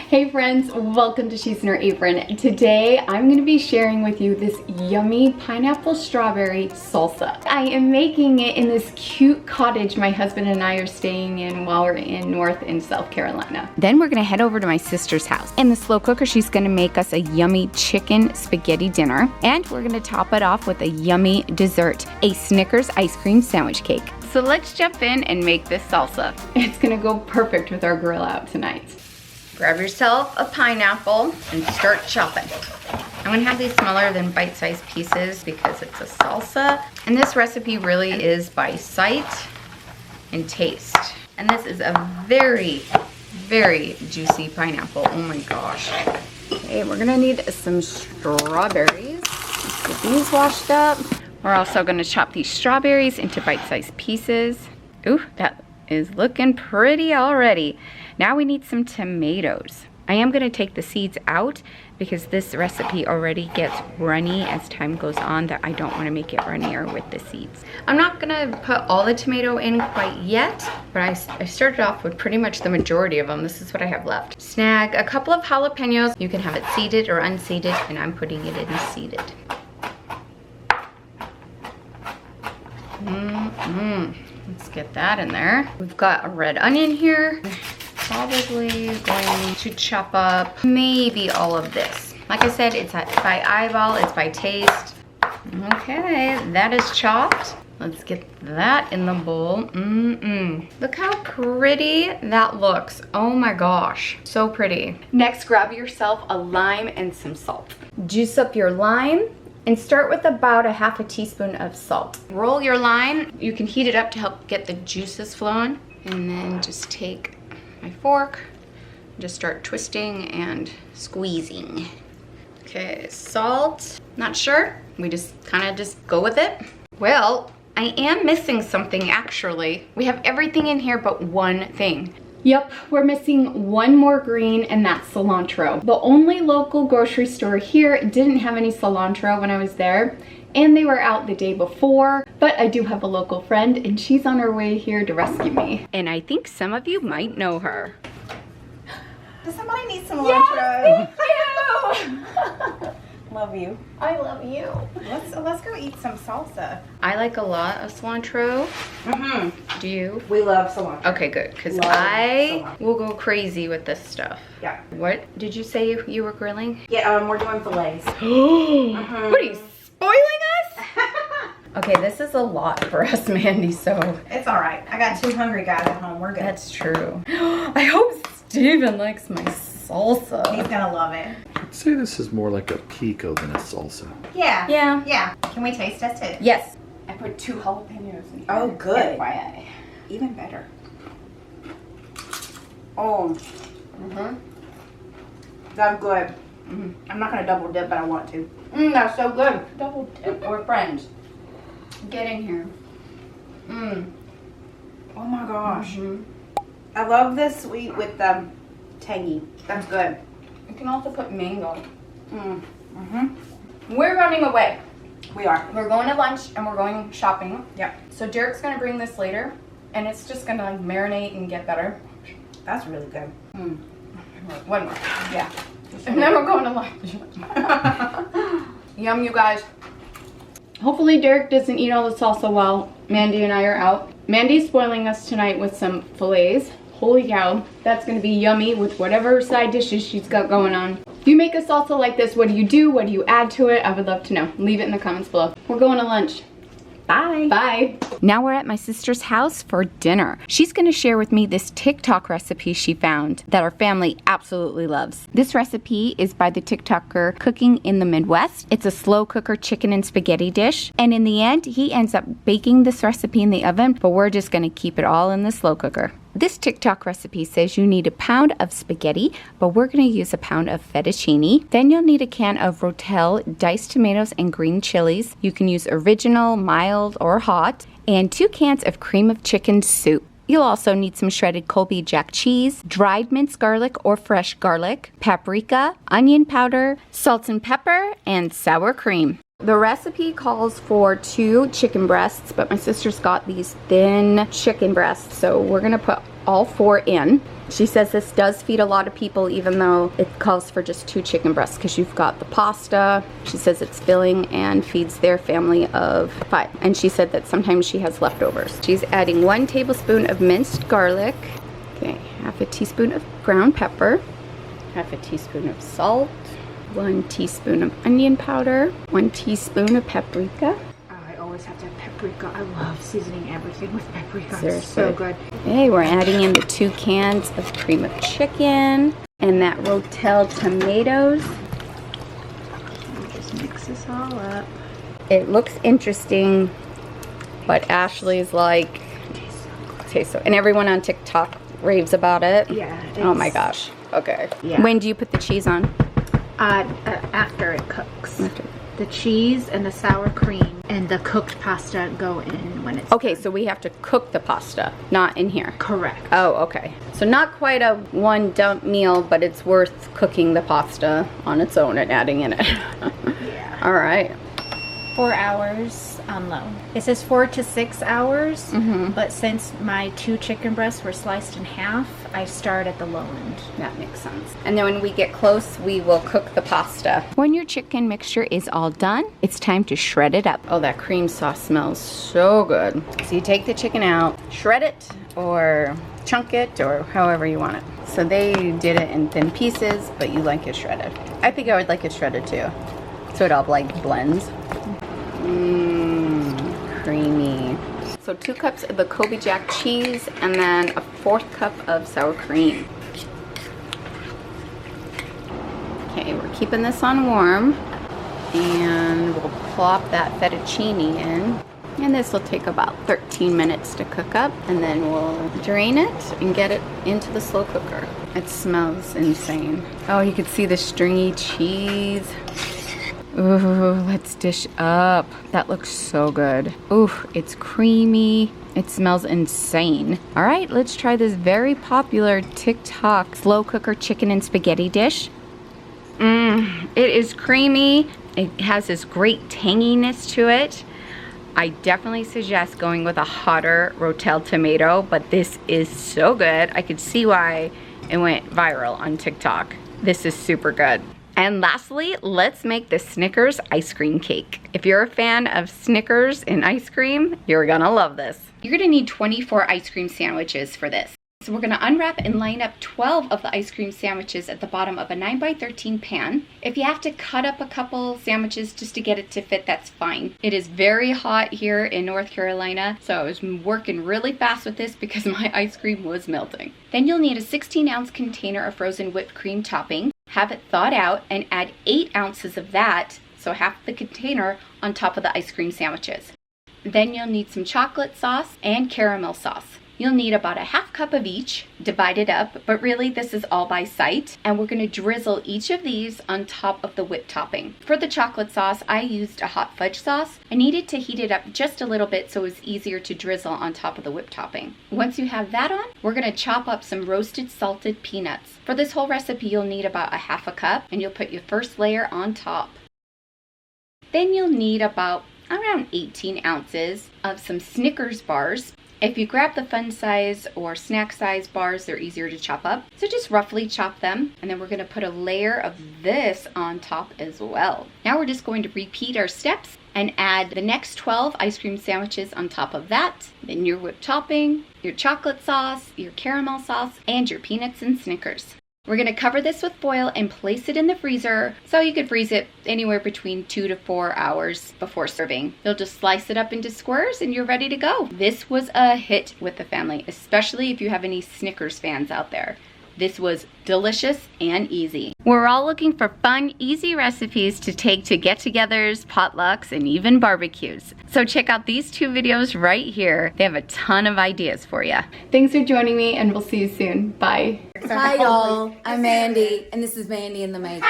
Hey friends, welcome to She's in Her Apron. Today I'm going to be sharing with you this yummy pineapple strawberry salsa. I am making it in this cute cottage my husband and I are staying in while we're in North and South Carolina. Then we're going to head over to my sister's house. In the slow cooker, she's going to make us a yummy chicken spaghetti dinner. And we're going to top it off with a yummy dessert, a Snickers ice cream sandwich cake. So let's jump in and make this salsa. It's going to go perfect with our grill out tonight. Grab yourself a pineapple and start chopping. I'm gonna have these smaller than bite-sized pieces because it's a salsa. And this recipe really is by sight and taste. And this is a very, very juicy pineapple. Oh my gosh. Okay, we're gonna need some strawberries. Let's get these washed up. We're also gonna chop these strawberries into bite-sized pieces. Ooh, that is looking pretty already. Now we need some tomatoes. I am gonna take the seeds out because this recipe already gets runny as time goes on, that I don't wanna make it runnier with the seeds. I'm not gonna put all the tomato in quite yet, but I started off with pretty much the majority of them. This is what I have left. Snag a couple of jalapenos. You can have it seeded or unseeded, and I'm putting it in seeded. Let's get that in there. We've got a red onion here. Probably going to chop up maybe all of this. Like I said, it's by eyeball, it's by taste. Okay, that is chopped. Let's get that in the bowl. Look how pretty that looks. Oh my gosh, so pretty. Next, grab yourself a lime and some salt. Juice up your lime and start with about a half a teaspoon of salt. Roll your lime. You can heat it up to help get the juices flowing. And then just take my fork, just start twisting and squeezing. Okay, salt, not sure. We just kind of just go with it. Well, I am missing something actually. We have everything in here but one thing. Yep, we're missing one more green, and that's cilantro. The only local grocery store here didn't have any cilantro when I was there, and they were out the day before, but I do have a local friend and she's on her way here to rescue me. And I think some of you might know her. Does somebody need some cilantro? Yes, thank you! Love you. I love you. Let's go eat some salsa. I like a lot of cilantro. Do you? We love cilantro. Okay, good, because I will go crazy with this stuff. Yeah. What did you say you were grilling? Yeah, we're doing fillets. What are you, spoiling us? Okay, this is a lot for us, Mandy, so. It's all right. I got two hungry guys at home. We're good. That's true. I hope Steven likes my salsa. He's gonna love it. I'd say this is more like a pico than a salsa. Yeah. Yeah. Yeah. Can we taste test it? Yes. I put 2 jalapenos in here. Oh, good. FYI. Even better. Oh. That's good. I'm not gonna double dip, but I want to. That's so good. Double dip. We're friends. Get in here. Oh my gosh. I love this sweet with the tangy. That's good. You can also put mango. We're running away. We are. We're going to lunch and we're going shopping. Yep. So Derek's gonna bring this later, and it's just gonna like marinate and get better. That's really good. One more. Yeah. And then we're going to lunch. Yum, you guys. Hopefully Derek doesn't eat all the salsa while Mandy and I are out. Mandy's spoiling us tonight with some fillets. Holy cow, that's gonna be yummy with whatever side dishes she's got going on. If you make a salsa like this, what do you do? What do you add to it? I would love to know. Leave it in the comments below. We're going to lunch. Bye. Bye. Now we're at my sister's house for dinner. She's gonna share with me this TikTok recipe she found that our family absolutely loves. This recipe is by the TikToker Cooking in the Midwest. It's a slow cooker chicken and spaghetti dish. And in the end, he ends up baking this recipe in the oven, but we're just gonna keep it all in the slow cooker. This TikTok recipe says you need a pound of spaghetti, but we're going to use a pound of fettuccine. Then you'll need a can of Rotel, diced tomatoes, and green chilies. You can use original, mild, or hot. And 2 cans of cream of chicken soup. You'll also need some shredded Colby Jack cheese, dried minced garlic or fresh garlic, paprika, onion powder, salt and pepper, and sour cream. The recipe calls for 2 chicken breasts, but my sister's got these thin chicken breasts, so we're gonna put all 4 in. She says this does feed a lot of people, even though it calls for just 2 chicken breasts, because you've got the pasta. She says it's filling and feeds their family of 5. And she said that sometimes she has leftovers. She's adding 1 tablespoon of minced garlic. Okay, half a teaspoon of ground pepper, half a teaspoon of salt, 1 teaspoon of onion powder, 1 teaspoon of paprika. I always have to have paprika. I love seasoning everything with paprika. Seriously. It's so good. Okay, we're adding in the 2 cans of cream of chicken and that Rotel tomatoes. Just mix this all up. It looks interesting, but Ashley's like, tastes so, and everyone on TikTok raves about it. Yeah. Oh my gosh. Okay. Yeah. When do you put the cheese on? After it cooks. The cheese and the sour cream and the cooked pasta go in when it's Okay, so we have to cook the pasta, not in here. correct. Oh, okay. So not quite a one dump meal, but it's worth cooking the pasta on its own and adding in it. Yeah. All right. 4 hours on low. It says 4 to 6 hours, but since my 2 chicken breasts were sliced in half, I start at the low end. That makes sense. And then when we get close, we will cook the pasta. When your chicken mixture is all done, it's time to shred it up. Oh, that cream sauce smells so good. So you take the chicken out, shred it, or chunk it, or however you want it. So they did it in thin pieces, but you like it shredded. I think I would like it shredded too. So it all like blends. Creamy. So 2 cups of the Kobe Jack cheese and then a 4th cup of sour cream. Okay, we're keeping this on warm and we'll plop that fettuccine in. And this will take about 13 minutes to cook up, and then we'll drain it and get it into the slow cooker. It smells insane. Oh, you can see the stringy cheese. Ooh, let's dish up. That looks so good. Ooh, it's creamy. It smells insane. All right, let's try this very popular TikTok slow cooker chicken and spaghetti dish. It is creamy. It has this great tanginess to it. I definitely suggest going with a hotter Rotel tomato, but this is so good. I could see why it went viral on TikTok. This is super good. And lastly, let's make the Snickers ice cream cake. If you're a fan of Snickers and ice cream, you're gonna love this. You're gonna need 24 ice cream sandwiches for this. So we're gonna unwrap and line up 12 of the ice cream sandwiches at the bottom of a 9x13 pan. If you have to cut up a couple sandwiches just to get it to fit, that's fine. It is very hot here in North Carolina, so I was working really fast with this because my ice cream was melting. Then you'll need a 16-ounce container of frozen whipped cream topping. Have it thawed out and add 8 ounces of that, so half the container, on top of the ice cream sandwiches. Then you'll need some chocolate sauce and caramel sauce. You'll need about a half cup of each, divided up, but really this is all by sight. And we're gonna drizzle each of these on top of the whipped topping. For the chocolate sauce, I used a hot fudge sauce. I needed to heat it up just a little bit so it was easier to drizzle on top of the whipped topping. Once you have that on, we're gonna chop up some roasted salted peanuts. For this whole recipe, you'll need about a half a cup, and you'll put your first layer on top. Then you'll need about around 18 ounces of some Snickers bars. If you grab the fun size or snack size bars, they're easier to chop up. So just roughly chop them, and then we're gonna put a layer of this on top as well. Now we're just going to repeat our steps and add the next 12 ice cream sandwiches on top of that. Then your whipped topping, your chocolate sauce, your caramel sauce, and your peanuts and Snickers. We're gonna cover this with foil and place it in the freezer, so you could freeze it anywhere between 2 to 4 hours before serving. You'll just slice it up into squares and you're ready to go. This was a hit with the family, especially if you have any Snickers fans out there. This was delicious and easy. We're all looking for fun, easy recipes to take to get-togethers, potlucks, and even barbecues. So check out these 2 videos right here. They have a ton of ideas for you. Thanks for joining me, and we'll see you soon. Bye. Hi y'all, I'm Mandy, and this is Mandy in the Making.